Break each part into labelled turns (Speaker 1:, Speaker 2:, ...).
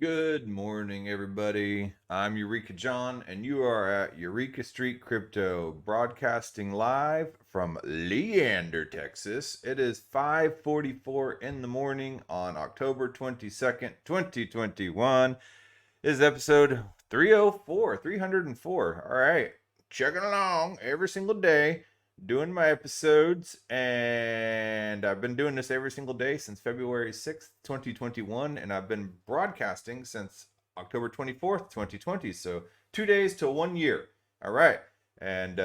Speaker 1: Good morning, everybody. I'm Eureka John, and you are at Eureka Street Crypto, broadcasting live from Leander, Texas. It is 5:44 in the morning on October 22nd, 2021. This is episode 304, 304. All right, chugging along every single day, doing my episodes, and I've been doing this every single day since February 6th, 2021, and I've been broadcasting since October 24th, 2020. So 2 days to 1 year. All right. And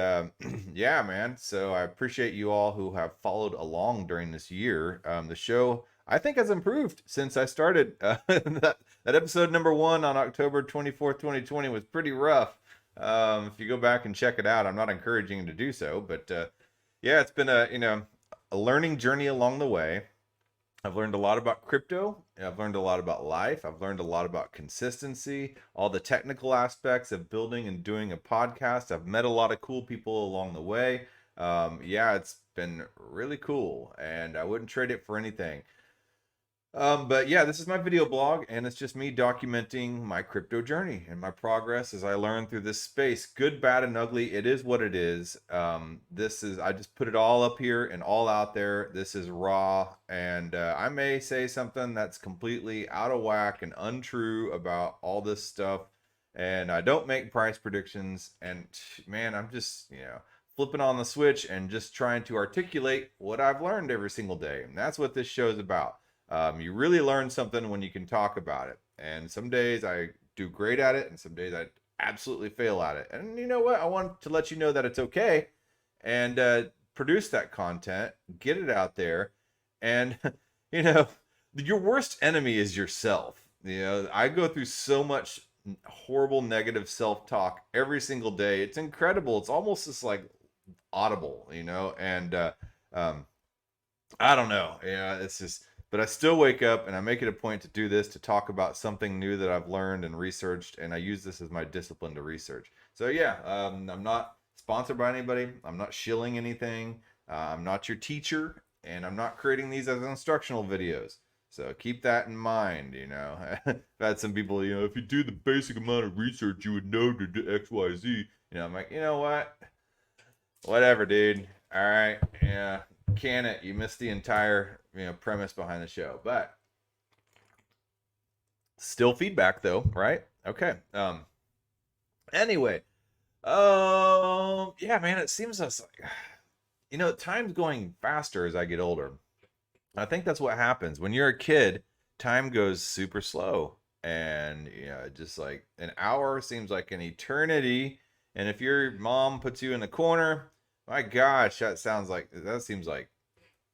Speaker 1: yeah, man. So I appreciate you all who have followed along during this year. The show, I think, has improved since I started. That episode number one on October 24th, 2020 was pretty rough. If you go back and check it out, I'm not encouraging you to do so, but yeah, it's been a learning journey along the way. I've learned a lot about crypto. I've learned a lot about life. I've learned a lot about consistency, all the technical aspects of building and doing a podcast. I've met a lot of cool people along the way. Yeah, it's been really cool, and I wouldn't trade it for anything. But yeah, this is my video blog, and it's just me documenting my crypto journey and my progress as I learn through this space. Good, bad, and ugly. It is what it is. I just put it all up here and all out there. This is raw, and I may say something that's completely out of whack and untrue about all this stuff. And I don't make price predictions. And man, I'm just, flipping on the switch and just trying to articulate what I've learned every single day. And that's what this show is about. You really learn something when you can talk about it. And some days I do great at it, and some days I absolutely fail at it. And you know what? I want to let you know that it's okay, and produce that content, get it out there. And, you know, your worst enemy is yourself. I go through so much horrible negative self-talk every single day. It's incredible. It's almost just like audible, and I don't know. Yeah, it's just, but I still wake up and I make it a point to do this, to talk about something new that I've learned and researched, and I use this as my discipline to research. So yeah, I'm not sponsored by anybody. I'm not shilling anything. I'm not your teacher, and I'm not creating these as instructional videos. So keep that in mind. I've had some people, if you do the basic amount of research, you would know to do X, Y, Z. I'm like, you know what? Whatever, dude. All right, yeah, can it? You missed the entire premise behind the show, but still feedback though, right? Okay. Anyway, yeah, man, it seems like time's going faster as I get older. I think that's what happens when you're a kid. Time goes super slow, and just like an hour seems like an eternity. And if your mom puts you in the corner, my gosh, that seems like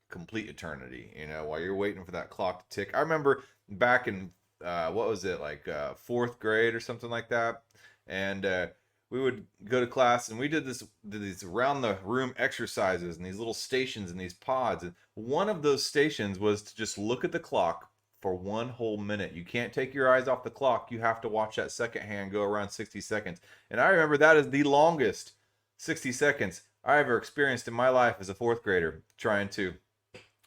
Speaker 1: complete eternity, while you're waiting for that clock to tick. I remember back in what was it, like fourth grade or something like that, and we would go to class, and we did these around the room exercises and these little stations and these pods, and one of those stations was to just look at the clock for 1 whole minute. You can't take your eyes off the clock. You have to watch that second hand go around 60 seconds. And I remember that is the longest 60 seconds I ever experienced in my life as a fourth grader, trying to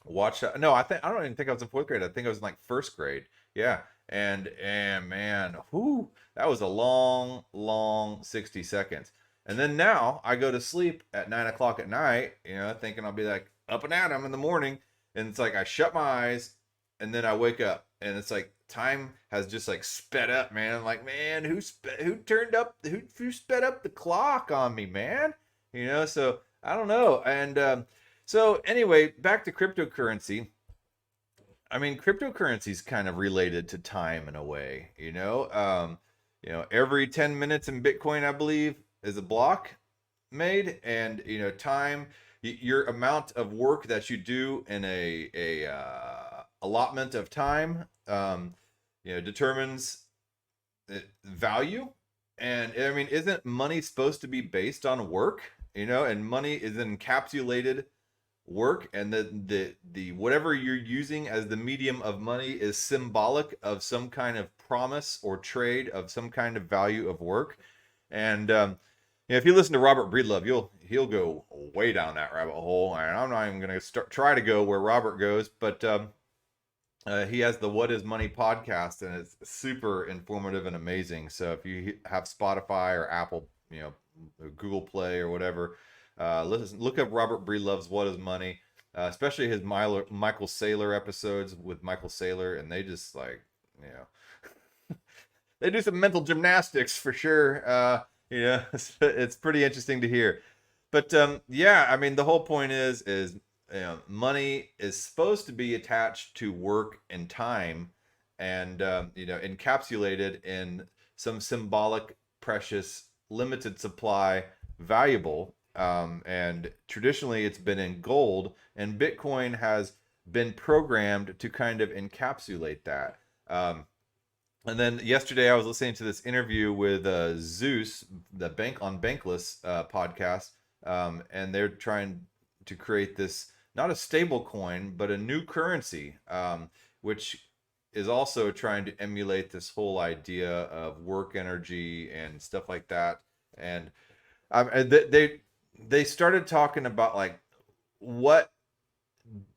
Speaker 1: watch. No, I don't even think I was in fourth grade. I think I was in like first grade. Yeah. And man, whoo, that was a long, long 60 seconds. And then now I go to sleep at 9 o'clock at night, thinking I'll be like up and at 'em in the morning. And it's like I shut my eyes and then I wake up, and it's like time has just like sped up, man. I'm like, man, who sped up the clock on me, man? So I don't know. And so anyway, back to cryptocurrency. I mean, cryptocurrency is kind of related to time in a way. Every 10 minutes in Bitcoin, I believe, is a block made, and time, your amount of work that you do in a allotment of time, determines value. And I mean, isn't money supposed to be based on work? And money is encapsulated work, and the whatever you're using as the medium of money is symbolic of some kind of promise or trade of some kind of value of work. And if you listen to Robert Breedlove, he'll go way down that rabbit hole, and I'm not even going to try to go where Robert goes. But He has the What Is Money podcast, and it's super informative and amazing. So if you have Spotify or Apple, or Google Play or whatever, listen, look up Robert Breedlove's What Is Money, especially his Michael Saylor episodes with Michael Saylor, and they just like, you know, they do some mental gymnastics for sure. It's pretty interesting to hear. But yeah, I mean, the whole point is money is supposed to be attached to work and time, and encapsulated in some symbolic, precious, limited supply valuable. And traditionally, it's been in gold, and Bitcoin has been programmed to kind of encapsulate that. And then yesterday, I was listening to this interview with Zeus, the Bankless podcast, and they're trying to create this not a stable coin, but a new currency, which is also trying to emulate this whole idea of work energy and stuff like that. And they started talking about like what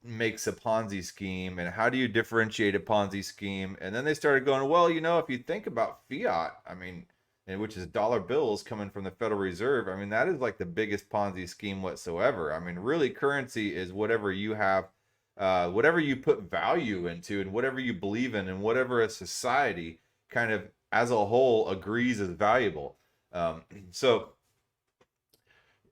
Speaker 1: makes a Ponzi scheme and how do you differentiate a Ponzi scheme? And then they started going, well, if you think about fiat, I mean, and which is dollar bills coming from the Federal Reserve, I mean, that is like the biggest Ponzi scheme whatsoever. I mean, really, currency is whatever you have, whatever you put value into, and whatever you believe in, and whatever a society kind of as a whole agrees is valuable. So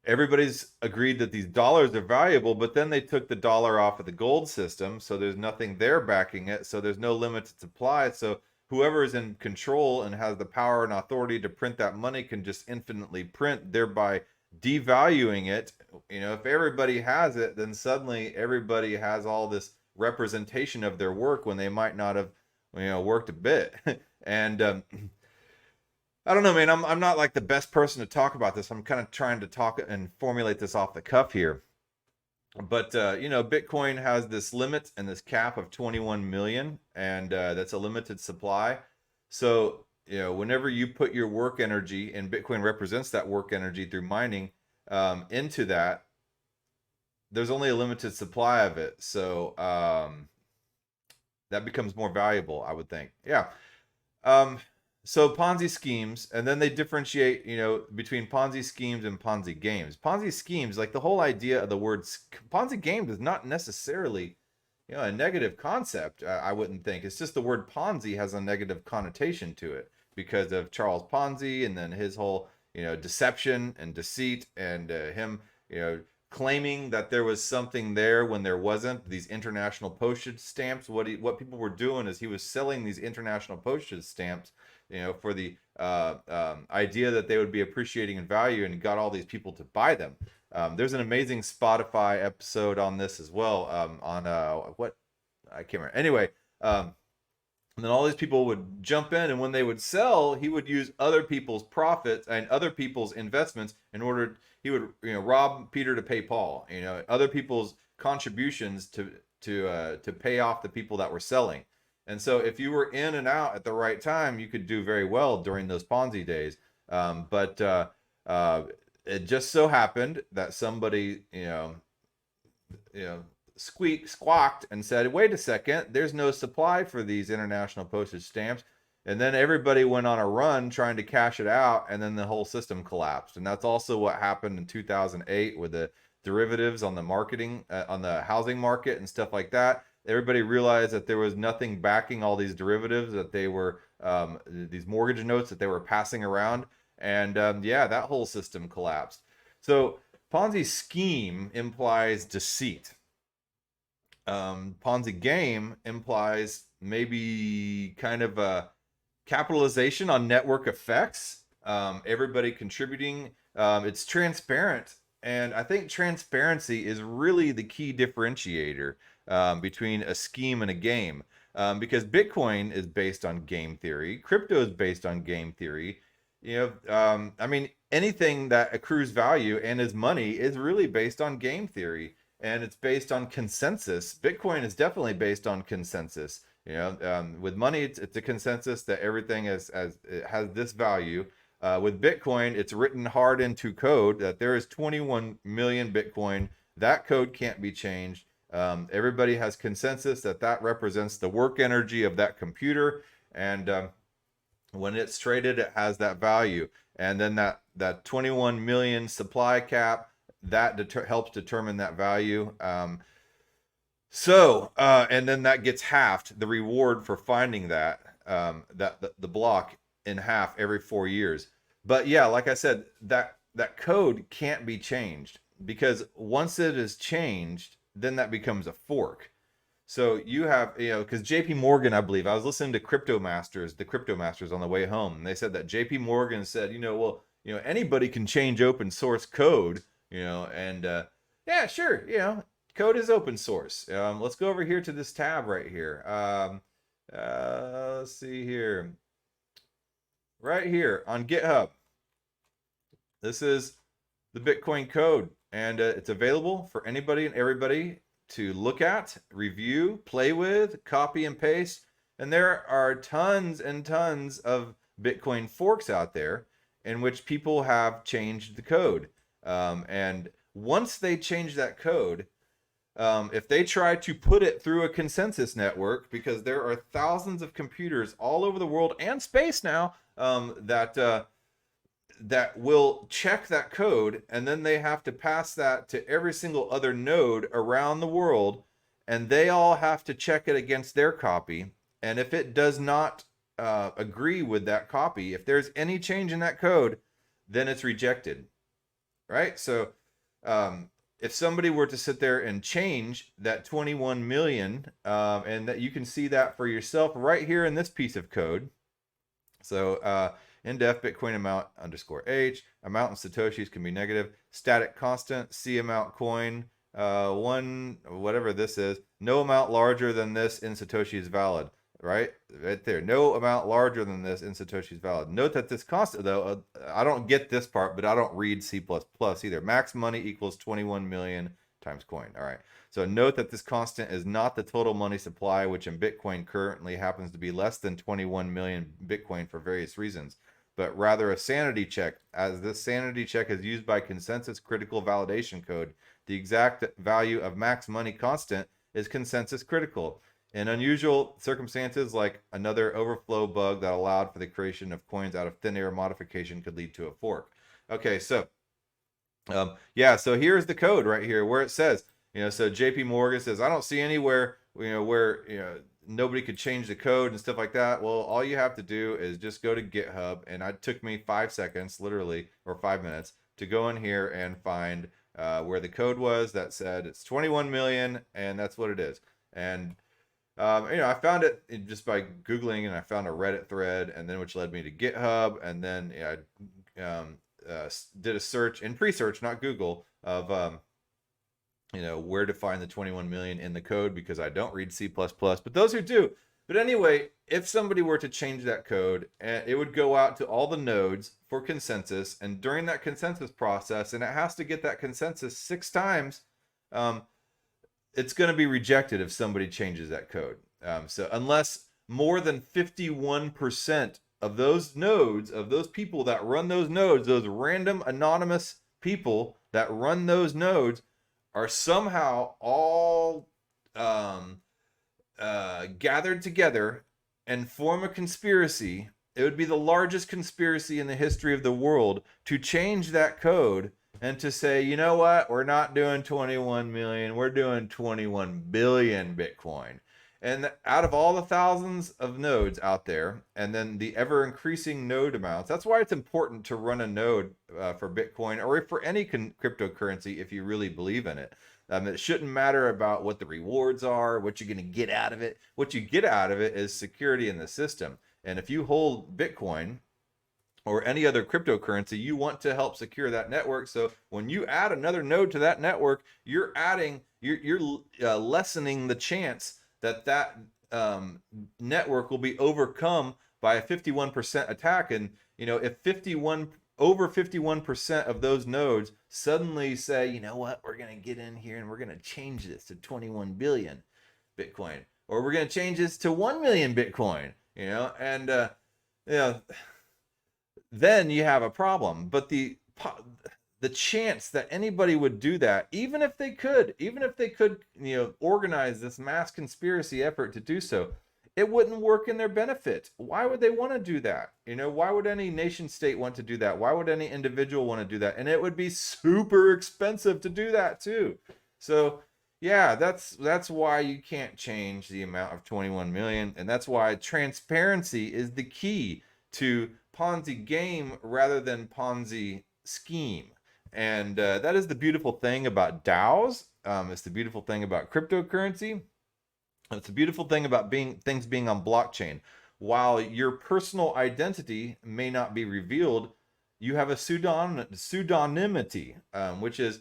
Speaker 1: everybody's agreed that these dollars are valuable, but then they took the dollar off of the gold system, so there's nothing there backing it, so there's no limited supply. So whoever is in control and has the power and authority to print that money can just infinitely print, thereby devaluing it. If everybody has it, then suddenly everybody has all this representation of their work when they might not have worked a bit. And I don't know, man. I'm not like the best person to talk about this. I'm kind of trying to talk and formulate this off the cuff here. But Bitcoin has this limit and this cap of 21 million, and that's a limited supply. So whenever you put your work energy, and Bitcoin represents that work energy through mining, into that, there's only a limited supply of it. So that becomes more valuable, I would think. Yeah. Um, so Ponzi schemes, and then they differentiate, between Ponzi schemes and Ponzi games. Ponzi schemes, like the whole idea of the word Ponzi games, is not necessarily, a negative concept. I wouldn't think. It's just the word Ponzi has a negative connotation to it because of Charles Ponzi, and then his whole, deception and deceit, and him, claiming that there was something there when there wasn't. These international postage stamps. What people were doing is he was selling these international postage stamps, for the idea that they would be appreciating in value, and got all these people to buy them. There's an amazing Spotify episode on this as well. On what I can't remember. Anyway, and then all these people would jump in, and when they would sell, he would use other people's profits and other people's investments in order. He would, rob Peter to pay Paul. Other people's contributions to pay off the people that were selling. And so, if you were in and out at the right time, you could do very well during those Ponzi days. But it just so happened that somebody, squawked and said, wait a second, there's no supply for these international postage stamps. And then everybody went on a run trying to cash it out, and then the whole system collapsed. And that's also what happened in 2008 with the derivatives on the marketing, on the housing market and stuff like that. Everybody realized that there was nothing backing all these derivatives, that they were these mortgage notes that they were passing around. And yeah, that whole system collapsed. So Ponzi scheme implies deceit. Ponzi game implies maybe kind of a capitalization on network effects. Everybody contributing. It's transparent, and I think transparency is really the key differentiator between a scheme and a game. Because Bitcoin is based on game theory, crypto is based on game theory. I mean, anything that accrues value and is money is really based on game theory, and it's based on consensus. Bitcoin is definitely based on consensus. With money, it's a consensus that everything it has this value. With Bitcoin, it's written hard into code that there is 21 million Bitcoin. That code can't be changed. Everybody has consensus that that represents the work energy of that computer, and when it's traded, it has that value. And then that 21 million supply cap that helps determine that value. And then that gets halved, the reward for finding that the block in half every 4 years. But yeah, like I said, that code can't be changed, because once it is changed, then that becomes a fork. So you have, because JP Morgan, I believe, I was listening to the Crypto Masters on the way home, and they said that JP Morgan said, well, anybody can change open source code, and yeah, sure, code is open source. Let's go over here to this tab right here. Let's see here. Right here on GitHub. This is the Bitcoin code, and it's available for anybody and everybody to look at, review, play with, copy and paste. And there are tons and tons of Bitcoin forks out there in which people have changed the code. And once they change that code, if they try to put it through a consensus network, because there are thousands of computers all over the world and space now that will check that code, and then they have to pass that to every single other node around the world, and they all have to check it against their copy. And if it does not agree with that copy, if there's any change in that code, then it's rejected, right? So if somebody were to sit there and change that 21 million, and that you can see that for yourself right here in this piece of code. So in-depth Bitcoin amount _H, amount in Satoshis can be negative, static constant, C amount coin, one, whatever this is, no amount larger than this in Satoshi is valid, right there. No amount larger than this in Satoshi is valid. Note that this constant, though, I don't get this part, but I don't read C++ either. Max money equals 21 million times coin. All right. So note that this constant is not the total money supply, which in Bitcoin currently happens to be less than 21 million Bitcoin for various reasons, but rather a sanity check. As this sanity check is used by consensus critical validation code, the exact value of max money constant is consensus critical. In unusual circumstances, like another overflow bug that allowed for the creation of coins out of thin air modification, could lead to a fork. Okay, so yeah, so here's the code right here where it says, so JP Morgan says, I don't see anywhere, where, nobody could change the code and stuff like that. Well, all you have to do is just go to GitHub, and it took me 5 seconds, literally, or 5 minutes, to go in here and find where the code was that said it's 21 million, and that's what it is. And I found it just by Googling, and I found a Reddit thread, and then which led me to GitHub, and then I did a search in pre-search, not Google, of where to find the 21 million in the code, because I don't read C++, but those who do. But anyway, if somebody were to change that code, it would go out to all the nodes for consensus, and during that consensus process, and it has to get that consensus 6 times, it's going to be rejected if somebody changes that code. So unless more than 51% of those nodes, of those people that run those nodes, those random anonymous people that run those nodes, are somehow all gathered together and form a conspiracy, it would be the largest conspiracy in the history of the world to change that code and to say, you know what, we're not doing 21 million, we're doing 21 billion Bitcoin. And out of all the thousands of nodes out there, and then the ever increasing node amounts, that's why it's important to run a node for Bitcoin or for any cryptocurrency if you really believe in it. It shouldn't matter about what the rewards are, what you're going to get out of it. What you get out of it is security in the system. And if you hold Bitcoin or any other cryptocurrency, you want to help secure that network. So when you add another node to that network, you're lessening the chance that network will be overcome by a 51% attack. And if over 51% of those nodes suddenly say, you know what, we're going to get in here and we're going to change this to 21 billion Bitcoin, or we're going to change this to 1 million Bitcoin, then you have a problem. But the chance that anybody would do that, even if they could, organize this mass conspiracy effort to do so, it wouldn't work in their benefit. Why would they want to do that? Why would any nation state want to do that? Why would any individual want to do that? And it would be super expensive to do that too. So yeah, that's why you can't change the amount of 21 million, and that's why transparency is the key to Ponzi game rather than Ponzi scheme. And that is the beautiful thing about DAOs. It's the beautiful thing about cryptocurrency. It's a beautiful thing about things being on blockchain. While your personal identity may not be revealed, you have a pseudonymity, which is,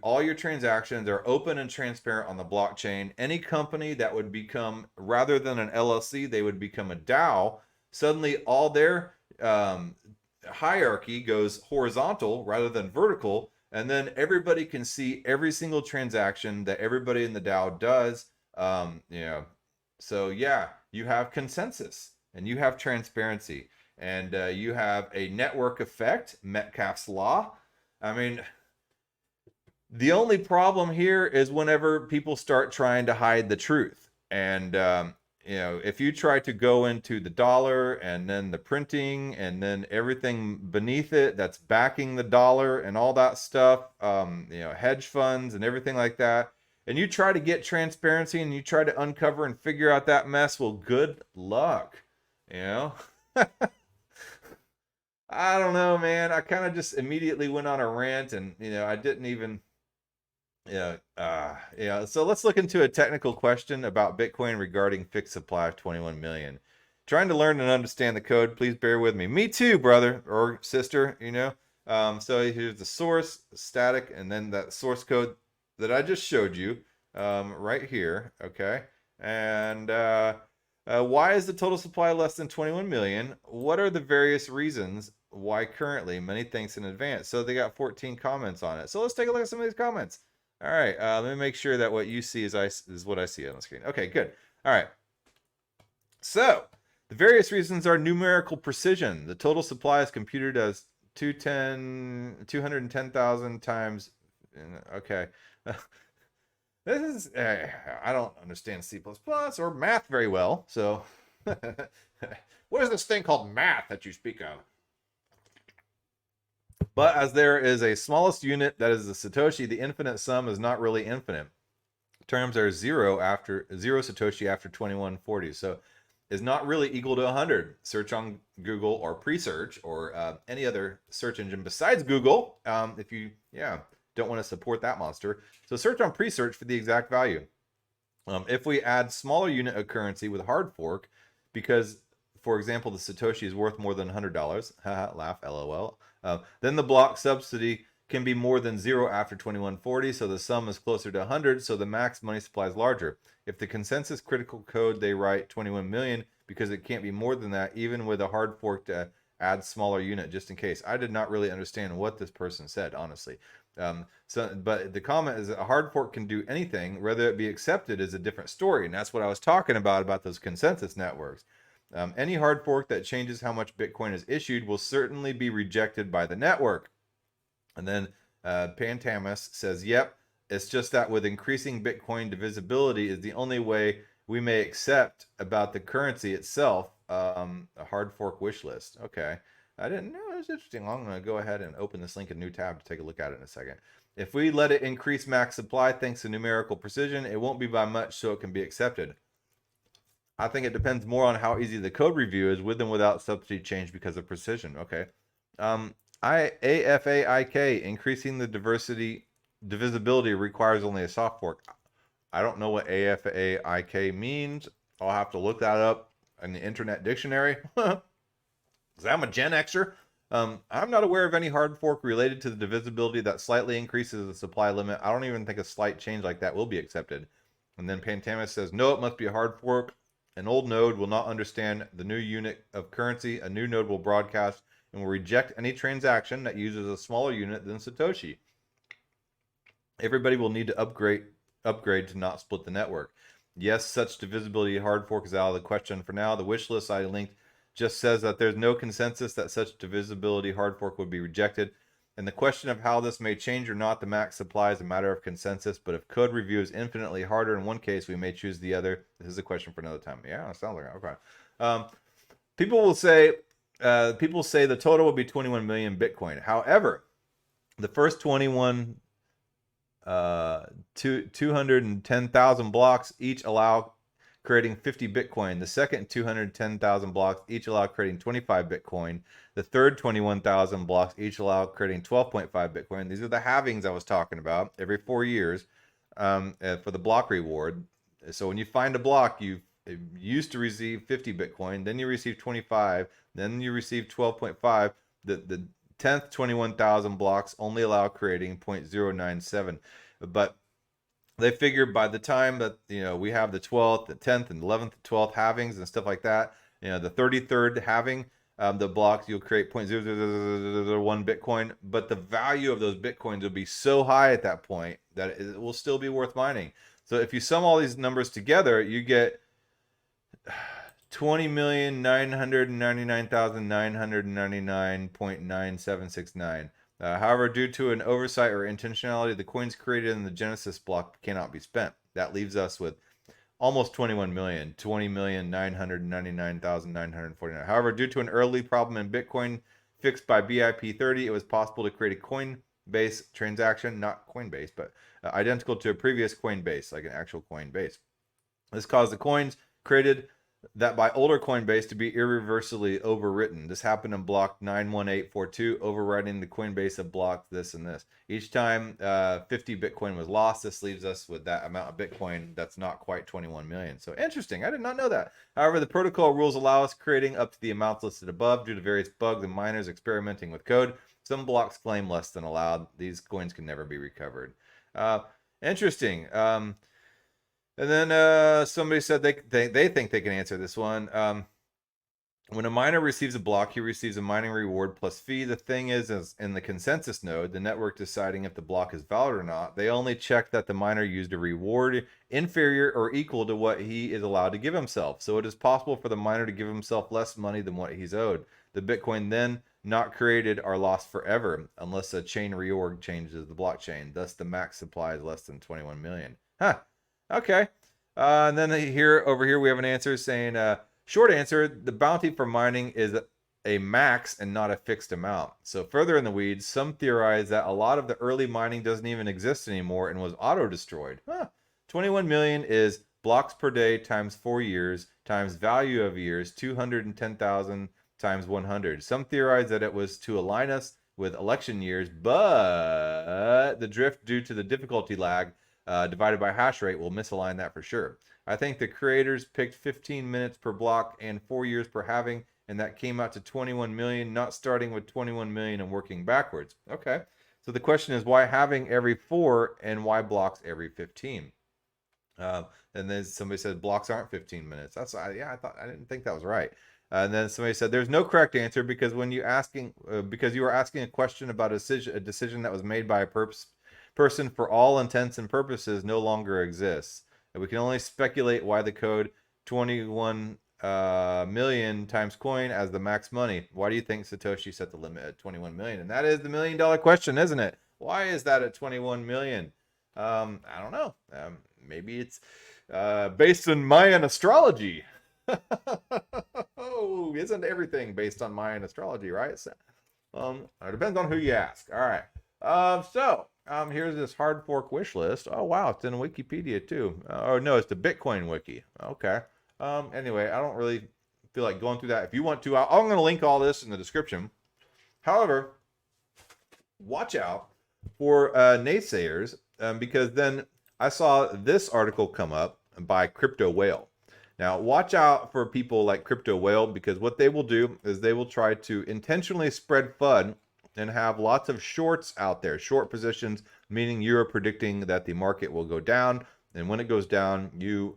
Speaker 1: all your transactions are open and transparent on the blockchain. Any company that would become, rather than an LLC, they would become a DAO. Suddenly, all their hierarchy goes horizontal rather than vertical, and then everybody can see every single transaction that everybody in the DAO does. So yeah, you have consensus and you have transparency, and you have a network effect, Metcalfe's law. I mean, the only problem here is whenever people start trying to hide the truth. And if you try to go into the dollar and then the printing and then everything beneath it that's backing the dollar and all that stuff, hedge funds and everything like that, and you try to get transparency and you try to uncover and figure out that mess, well, good luck. I don't know, man. I kind of just immediately went on a rant, and I didn't even. So let's look into a technical question about Bitcoin regarding fixed supply of 21 million. Trying to learn and understand the code. Please bear with me. Me too, brother or sister. So here's the source, static, and then that source code that I just showed you right here. Okay. And why is the total supply less than 21 million? What are the various reasons why currently? Many thanks in advance. So they got 14 comments on it. So let's take a look at some of these comments. All right, let me make sure that what you see is what I see on the screen. Okay, good. All right. So the various reasons are numerical precision. The total supply is computed as 210,000 times. Okay. This is, I don't understand C++ or math very well. So what is this thing called math that you speak of? But as there is a smallest unit that is the Satoshi, the infinite sum is not really infinite. Terms are zero Satoshi after 2140. So is not really equal to 100. Search on Google or pre-search or any other search engine besides Google if you don't want to support that monster. So search on pre-search for the exact value. If we add smaller unit of currency with hard fork, because for example the Satoshi is worth more than $100, laugh, LOL. Then the block subsidy can be more than zero after 2140, so the sum is closer to 100, so the max money supply is larger. If the consensus critical code, they write 21 million because it can't be more than that, even with a hard fork to add smaller unit just in case. I did not really understand what this person said, honestly. But the comment is that a hard fork can do anything, whether it be accepted is a different story, and that's what I was talking about those consensus networks. Any hard fork that changes how much Bitcoin is issued will certainly be rejected by the network. And then Pantamus says, yep, it's just that with increasing Bitcoin divisibility is the only way we may accept about the currency itself, a hard fork wish list. Okay. I didn't know. It was interesting. I'm going to go ahead and open this link in a new tab to take a look at it in a second. If we let it increase max supply thanks to numerical precision, it won't be by much, so it can be accepted. I think it depends more on how easy the code review is with and without subsidy change because of precision. Okay. AFAIK, increasing the divisibility requires only a soft fork. I don't know what AFAIK means. I'll have to look that up in the internet dictionary. Because I'm a Gen Xer. I'm not aware of any hard fork related to the divisibility that slightly increases the supply limit. I don't even think a slight change like that will be accepted. And then Pantamus says, no, it must be a hard fork. An old node will not understand the new unit of currency. A new node will broadcast and will reject any transaction that uses a smaller unit than Satoshi. Everybody will need to upgrade to not split the network. Yes, such divisibility hard fork is out of the question for now. The wish list I linked just says that there's no consensus that such divisibility hard fork would be rejected. And the question of how this may change or not the max supply is a matter of consensus, but if code review is infinitely harder in one case, we may choose the other. This is a question for another time. Yeah, it sounds like okay. Um, people say the total will be 21 million Bitcoin. However, the first 210,000 blocks each allow creating 50 Bitcoin. The second 210,000 blocks each allow creating 25 Bitcoin. The third 21,000 blocks each allow creating 12.5 Bitcoin. These are the halvings I was talking about every 4 years for the block reward. So when you find a block, you used to receive 50 Bitcoin, then you receive 25, then you receive 12.5. The 10th 21,000 blocks only allow creating 0.097. But they figure by the time that we have the 12th, the 10th, and 11th, 12th halvings and stuff like that, the 33rd halving, the blocks you'll create 0.0001 Bitcoin, but the value of those Bitcoins will be so high at that point that it will still be worth mining. So if you sum all these numbers together, you get 20,999,999.9769. However, due to an oversight or intentionality, the coins created in the Genesis block cannot be spent. That leaves us with almost 21 million, 20,999,949. However, due to an early problem in Bitcoin fixed by BIP30, it was possible to create a Coinbase transaction, not Coinbase, but identical to a previous Coinbase, like an actual Coinbase. This caused the coins created that by older Coinbase to be irreversibly overwritten. This happened in block 91842, overwriting the Coinbase of block this and this. Each time 50 Bitcoin was lost, this leaves us with that amount of Bitcoin that's not quite 21 million. So interesting. I did not know that. However, the protocol rules allow us creating up to the amounts listed above due to various bugs and miners experimenting with code. Some blocks claim less than allowed. These coins can never be recovered. Interesting. And then somebody said they think they can answer this one. When a miner receives a block, he receives a mining reward plus fee. The thing is in the consensus node, the network deciding if the block is valid or not, they only check that the miner used a reward inferior or equal to what he is allowed to give himself. So it is possible for the miner to give himself less money than what he's owed. The Bitcoin then not created are lost forever unless a chain reorg changes the blockchain. Thus, the max supply is less than 21 million. Huh. Okay. And then over here we have an answer saying, short answer, the bounty for mining is a max and not a fixed amount. So further in the weeds, some theorize that a lot of the early mining doesn't even exist anymore and was auto-destroyed. 21 million is blocks per day times 4 years times value of years, 210,000 times 100. Some theorize that it was to align us with election years, but the drift due to the difficulty lag divided by hash rate will misalign that for sure. I think the creators picked 15 minutes per block and 4 years per halving, and that came out to 21 million, not starting with 21 million and working backwards. Okay. So the question is, why halving every 4 and why blocks every 15? And then somebody said blocks aren't 15 minutes. I didn't think that was right. And then somebody said there's no correct answer because when you because you are asking a question about a decision that was made by a person for all intents and purposes no longer exists. And we can only speculate why the code 21 million times coin as the max money. Why do you think Satoshi set the limit at 21 million? And that is the $1 million question, isn't it? Why is that at 21 million? I don't know. Maybe it's based on Mayan astrology. Oh, isn't everything based on Mayan astrology, right? So, it depends on who you ask. All right. Here's this hard fork wish list. Oh, wow. It's in Wikipedia too. Oh, no, it's the Bitcoin wiki. Okay. Anyway, I don't really feel like going through that. If you want to, I'm going to link all this in the description. However, watch out for naysayers because then I saw this article come up by Crypto Whale. Now, watch out for people like Crypto Whale because what they will do is they will try to intentionally spread FUD and have lots of shorts out there, short positions, meaning you're predicting that the market will go down. And when it goes down, you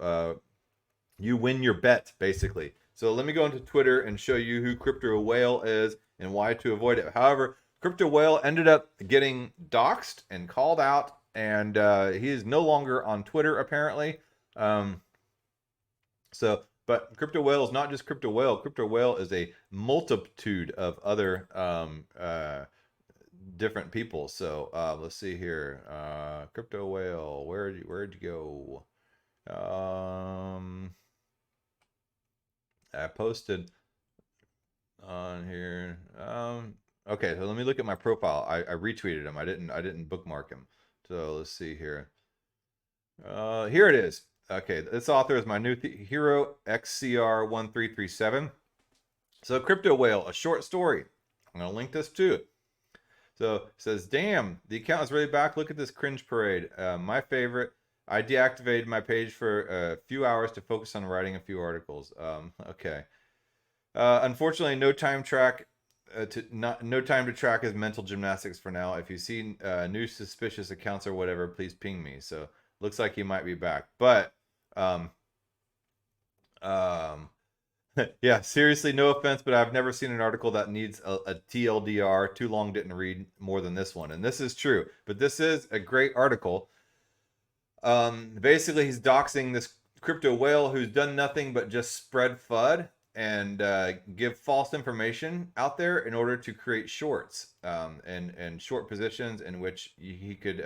Speaker 1: win your bet, basically. So let me go into Twitter and show you who Crypto Whale is and why to avoid it. However, Crypto Whale ended up getting doxxed and called out, and he is no longer on Twitter, apparently. But Crypto Whale is not just Crypto Whale. Crypto Whale is a multitude of other different people. So let's see here. Crypto whale, where'd you go? I posted on here. Okay, so let me look at my profile. I retweeted him. I didn't bookmark him. So let's see here. Here it is. Okay, this author is my new hero, XCR1337. So Crypto Whale, a short story. I'm gonna link this too. So it says, damn, the account is really back. Look at this cringe parade. My favorite. I deactivated my page for a few hours to focus on writing a few articles. Okay. Unfortunately, no time to track his mental gymnastics for now. If you see new suspicious accounts or whatever, please ping me. So looks like he might be back, but um, um, yeah, seriously, no offense, but I've never seen an article that needs a TLDR. Too long, didn't read more than this one, and this is true. But this is a great article. Basically, he's doxing this crypto whale who's done nothing but just spread FUD and give false information out there in order to create shorts and short positions in which he could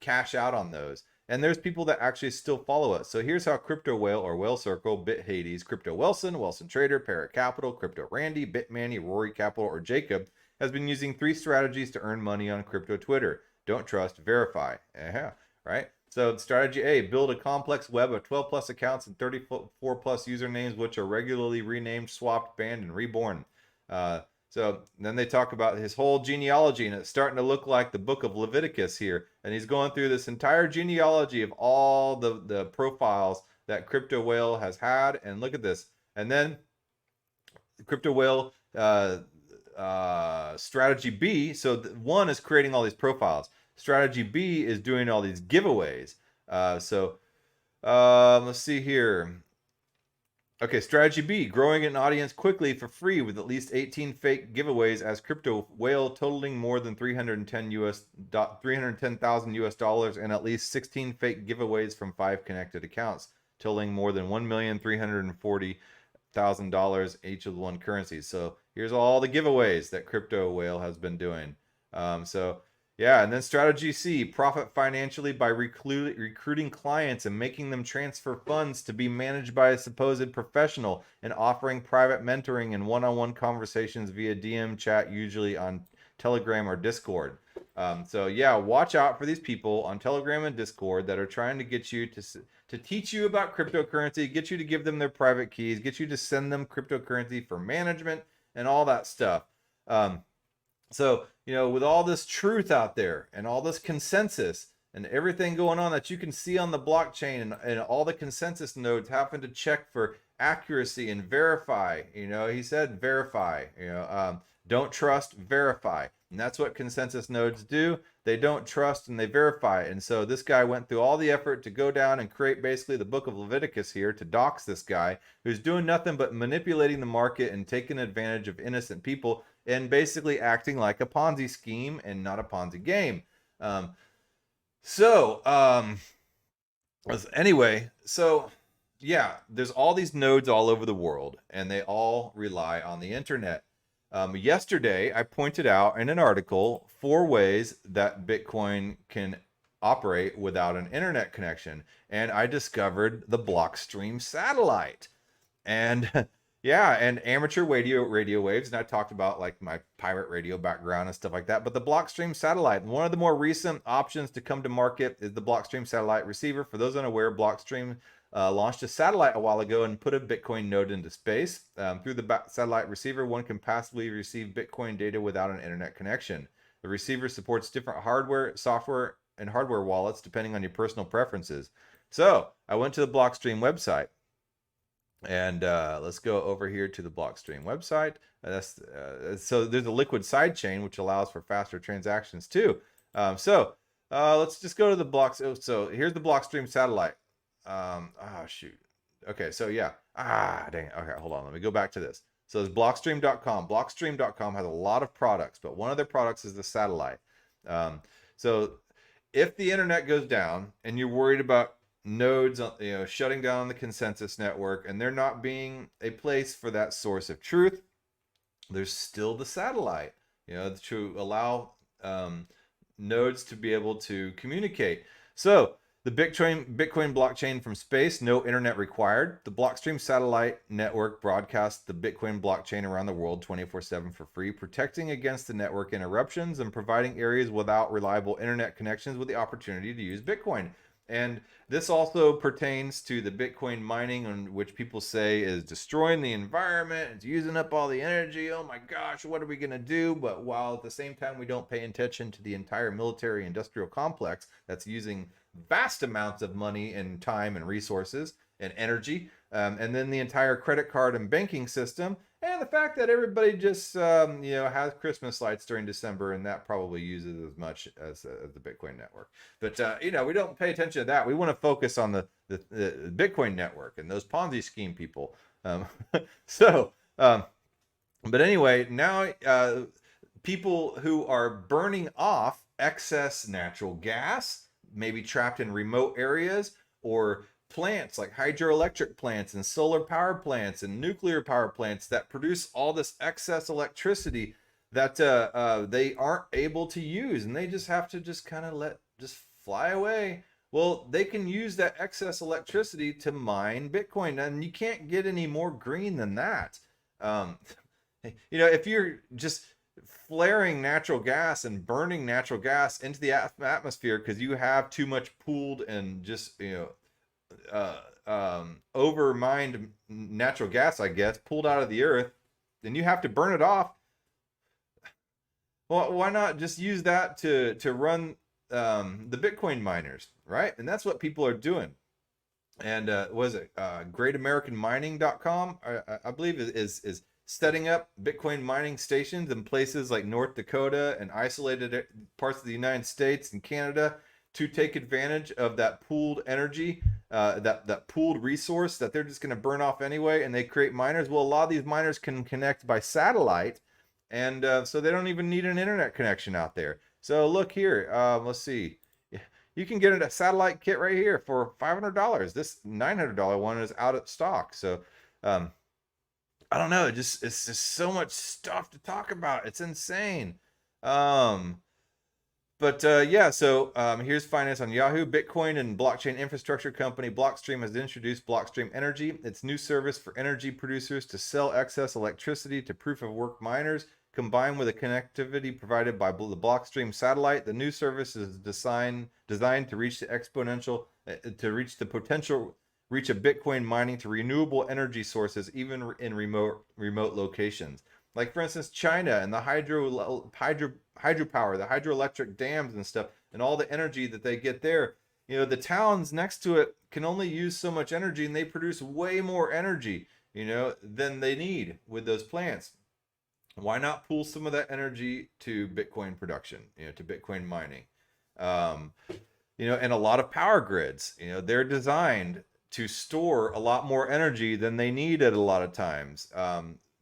Speaker 1: cash out on those. And there's people that actually still follow us. So here's how Crypto Whale or Whale Circle, Bit Hades, Crypto Wilson, Wilson Trader, Parrot Capital, Crypto Randy, Bit Manny, Rory Capital, or Jacob has been using 3 strategies to earn money on crypto Twitter. Don't trust, verify. Right? So strategy A, build a complex web of 12 plus accounts and 34 plus usernames, which are regularly renamed, swapped, banned, and reborn. So then they talk about his whole genealogy, and it's starting to look like the book of Leviticus here. And he's going through this entire genealogy of all the profiles that Crypto Whale has had. And look at this. And then Crypto Whale strategy B. So one is creating all these profiles. Strategy B is doing all these giveaways. Let's see here. Okay, strategy B, growing an audience quickly for free with at least 18 fake giveaways as Crypto Whale totaling more than 310,000 US dollars and at least 16 fake giveaways from 5 connected accounts totaling more than $1,340,000 each of the one currencies. So here's all the giveaways that Crypto Whale has been doing. Yeah, and then strategy C, profit financially by recruiting clients and making them transfer funds to be managed by a supposed professional and offering private mentoring and one-on-one conversations via DM chat, usually on Telegram or Discord. So yeah, watch out for these people on Telegram and Discord that are trying to get you to teach you about cryptocurrency, get you to give them their private keys, get you to send them cryptocurrency for management and all that stuff. So, with all this truth out there and all this consensus and everything going on that you can see on the blockchain and all the consensus nodes having to check for accuracy and verify, he said verify, don't trust, verify. And that's what consensus nodes do. They don't trust and they verify. And so this guy went through all the effort to go down and create basically the book of Leviticus here to dox this guy who's doing nothing but manipulating the market and taking advantage of innocent people and basically acting like a Ponzi scheme and not a Ponzi game. Anyway, yeah, there's all these nodes all over the world, and they all rely on the internet. Yesterday, I pointed out in an article 4 ways that Bitcoin can operate without an internet connection, and I discovered the Blockstream satellite. And yeah, and amateur radio waves, and I talked about like my pirate radio background and stuff like that. But the Blockstream satellite, one of the more recent options to come to market is the Blockstream satellite receiver. For those unaware, Blockstream launched a satellite a while ago and put a Bitcoin node into space. Through the satellite receiver, one can passively receive Bitcoin data without an internet connection. The receiver supports different hardware, software, and hardware wallets depending on your personal preferences. So I went to the Blockstream website. And let's go over here to the Blockstream website. So there's a liquid sidechain, which allows for faster transactions too. Let's just go to the blocks. So here's the Blockstream satellite. Shoot. Okay, so yeah. Dang it. Okay, hold on. Let me go back to this. So there's Blockstream.com. Blockstream.com has a lot of products, but one of their products is the satellite. So if the internet goes down and you're worried about nodes, shutting down the consensus network, and there not being a place for that source of truth, there's still the satellite, to allow um, nodes to be able to communicate. So the Bitcoin blockchain from space, no internet required. The Blockstream satellite network broadcasts the Bitcoin blockchain around the world 24/7 for free, protecting against the network interruptions and providing areas without reliable internet connections with the opportunity to use Bitcoin. And this also pertains to the Bitcoin mining, which people say is destroying the environment, it's using up all the energy. Oh my gosh, what are we going to do? But while at the same time we don't pay attention to the entire military industrial complex that's using vast amounts of money and time and resources and energy, and then the entire credit card and banking system, and the fact that everybody just has Christmas lights during December, and that probably uses as much as the Bitcoin network. But we don't pay attention to that. We want to focus on the Bitcoin network and those Ponzi scheme people. So, but anyway, now people who are burning off excess natural gas, maybe trapped in remote areas, or plants like hydroelectric plants and solar power plants and nuclear power plants that produce all this excess electricity that they aren't able to use, and they just have to just kind of let just fly away. Well, they can use that excess electricity to mine Bitcoin, and you can't get any more green than that. If you're just flaring natural gas and burning natural gas into the atmosphere because you have too much pooled and just overmined natural gas, I guess, pulled out of the earth, then you have to burn it off. Well, why not just use that to run the Bitcoin miners, right? And that's what people are doing. And was it greatamericanmining.com, I believe, is setting up Bitcoin mining stations in places like North Dakota and isolated parts of the United States and Canada to take advantage of that pooled energy, that pooled resource that they're just going to burn off anyway, and they create miners. Well, a lot of these miners can connect by satellite, and so they don't even need an internet connection out there. So look here, let's see. You can get a satellite kit right here for $500. This $900 one is out of stock. So I don't know. It's just so much stuff to talk about. It's insane. Here's finance on Yahoo. Bitcoin and blockchain infrastructure company Blockstream has introduced Blockstream Energy, its new service for energy producers to sell excess electricity to proof of work miners. Combined with the connectivity provided by the Blockstream satellite, the new service is designed to reach the potential reach of Bitcoin mining to renewable energy sources, even in remote locations. Like, for instance, China and the hydropower, the hydroelectric dams and stuff, and all the energy that they get there. The towns next to it can only use so much energy, and they produce way more energy, than they need with those plants. Why not pool some of that energy to Bitcoin production, to Bitcoin mining? And a lot of power grids, they're designed to store a lot more energy than they need at a lot of times.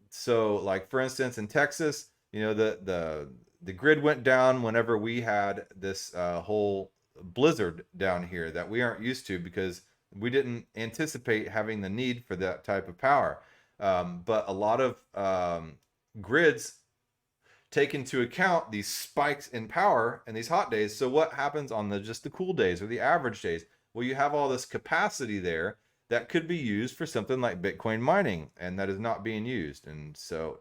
Speaker 1: So, like, for instance, in Texas, the grid went down whenever we had this whole blizzard down here that we aren't used to because we didn't anticipate having the need for that type of power. But a lot of grids take into account these spikes in power and these hot days. So what happens on just the cool days or the average days? Well, you have all this capacity there that could be used for something like Bitcoin mining, and that is not being used. And so,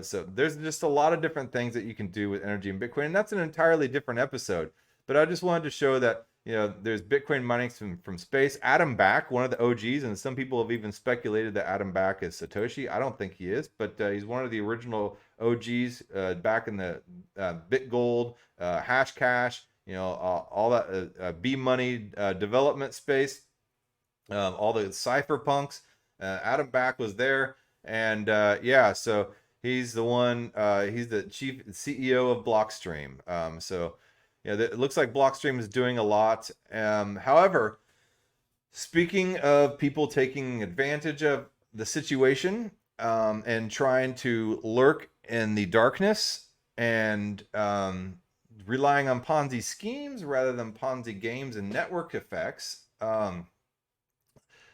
Speaker 1: so there's just a lot of different things that you can do with energy and Bitcoin, and that's an entirely different episode. But I just wanted to show that, there's Bitcoin mining from space. Adam Back, one of the OGs, and some people have even speculated that Adam Back is Satoshi. I don't think he is, but he's one of the original OGs back in the BitGold, Hashcash, all that B-money development space, all the cypherpunks. Adam Back was there, and so he's the one. He's the chief CEO of Blockstream. It looks like Blockstream is doing a lot. However, speaking of people taking advantage of the situation and trying to lurk in the darkness and relying on Ponzi schemes rather than Ponzi games and network effects.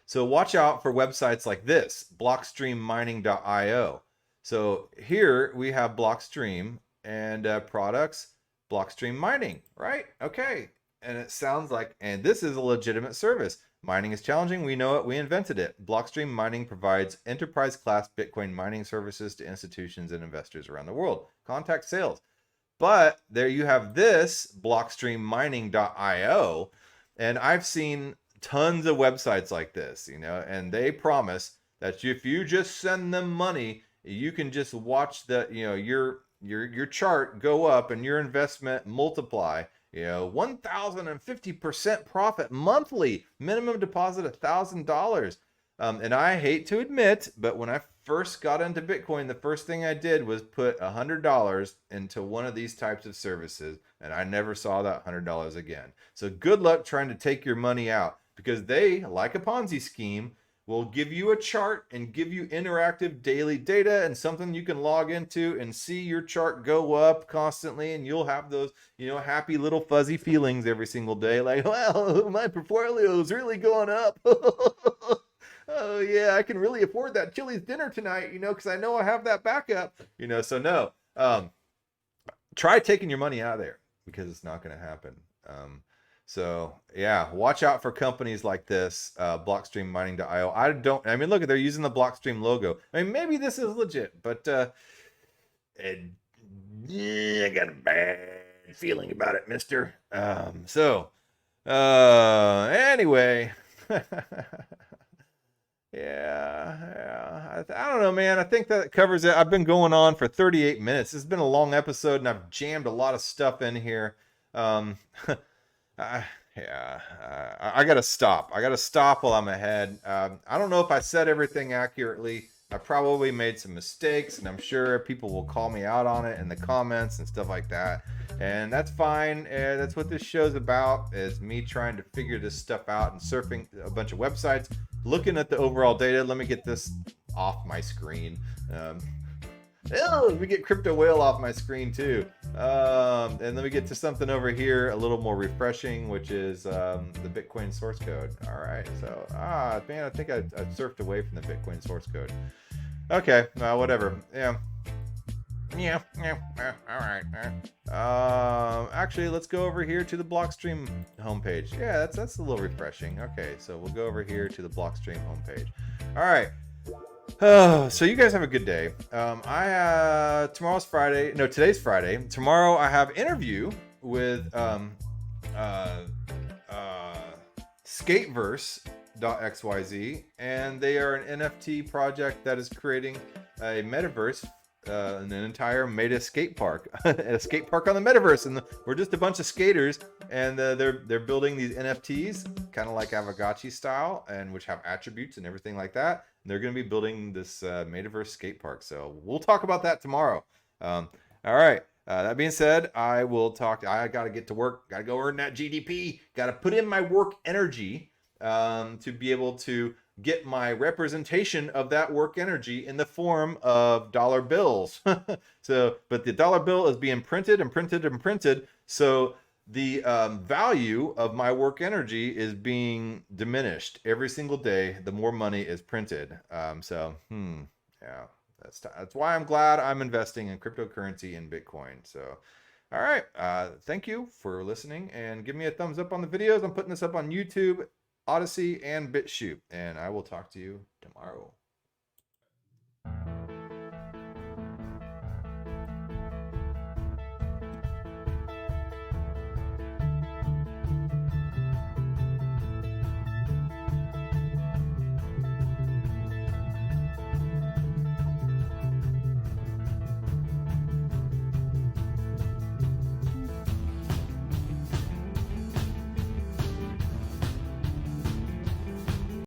Speaker 1: So watch out for websites like this, blockstreammining.io. So here we have Blockstream and products. Blockstream mining, right? Okay. And it sounds like, and this is a legitimate service. Mining is challenging. We know it. We invented it. Blockstream mining provides enterprise class Bitcoin mining services to institutions and investors around the world. Contact sales. But there you have this blockstreammining.io. And I've seen tons of websites like this, and they promise that if you just send them money, you can just watch your chart go up and your investment multiply. 1,050% profit monthly, minimum deposit $1,000. And I hate to admit, but when I first got into Bitcoin, the first thing I did was put $100 into one of these types of services, and I never saw that $100 again. So good luck trying to take your money out, because they, like a Ponzi scheme, will give you a chart and give you interactive daily data and something you can log into and see your chart go up constantly, and you'll have those, happy little fuzzy feelings every single day, like, wow, my portfolio is really going up. Oh yeah, I can really afford that Chili's dinner tonight, because I know I have that backup, so no, try taking your money out of there, because it's not going to happen. So yeah, watch out for companies like this, blockstreammining.io. I mean, look, they're using the Blockstream logo. I mean, maybe this is legit, but I got a bad feeling about it, mister. Anyway. Yeah. I don't know, man. I think that covers it. I've been going on for 38 minutes. This has been a long episode, and I've jammed a lot of stuff in here. I gotta stop. I gotta stop while I'm ahead. I don't know if I said everything accurately. I probably made some mistakes, and I'm sure people will call me out on it in the comments and stuff like that. And that's fine. That's what this show's about, is me trying to figure this stuff out and surfing a bunch of websites, looking at the overall data. Let me get this off my screen. Let me get Crypto Whale off my screen too. And let me get to something over here a little more refreshing, which is the Bitcoin source code. All right. So, man, I think I surfed away from the Bitcoin source code. Okay. Whatever. Yeah. All right. Actually, let's go over here to the Blockstream homepage. Yeah, that's a little refreshing. Okay. So we'll go over here to the Blockstream homepage. All right. So you guys have a good day. Tomorrow's Friday. No, today's Friday. Tomorrow I have interview with Skateverse.xyz, and they are an NFT project that is creating a metaverse, an entire meta skate park, a skate park on the metaverse, and we're just a bunch of skaters, and they're building these NFTs, kind of like Avagachi style, and which have attributes and everything like that. They're going to be building this metaverse skate park, so we'll talk about that tomorrow. All right. That being said, I got to get to work. Got to go earn that GDP. Got to put in my work energy to be able to get my representation of that work energy in the form of dollar bills. But the dollar bill is being printed and printed and printed. So the value of my work energy is being diminished every single day. The more money is printed. Yeah, that's why I'm glad I'm investing in cryptocurrency and Bitcoin. So, all right. Thank you for listening, and give me a thumbs up on the videos. I'm putting this up on YouTube, Odyssey, and BitChute, and I will talk to you tomorrow.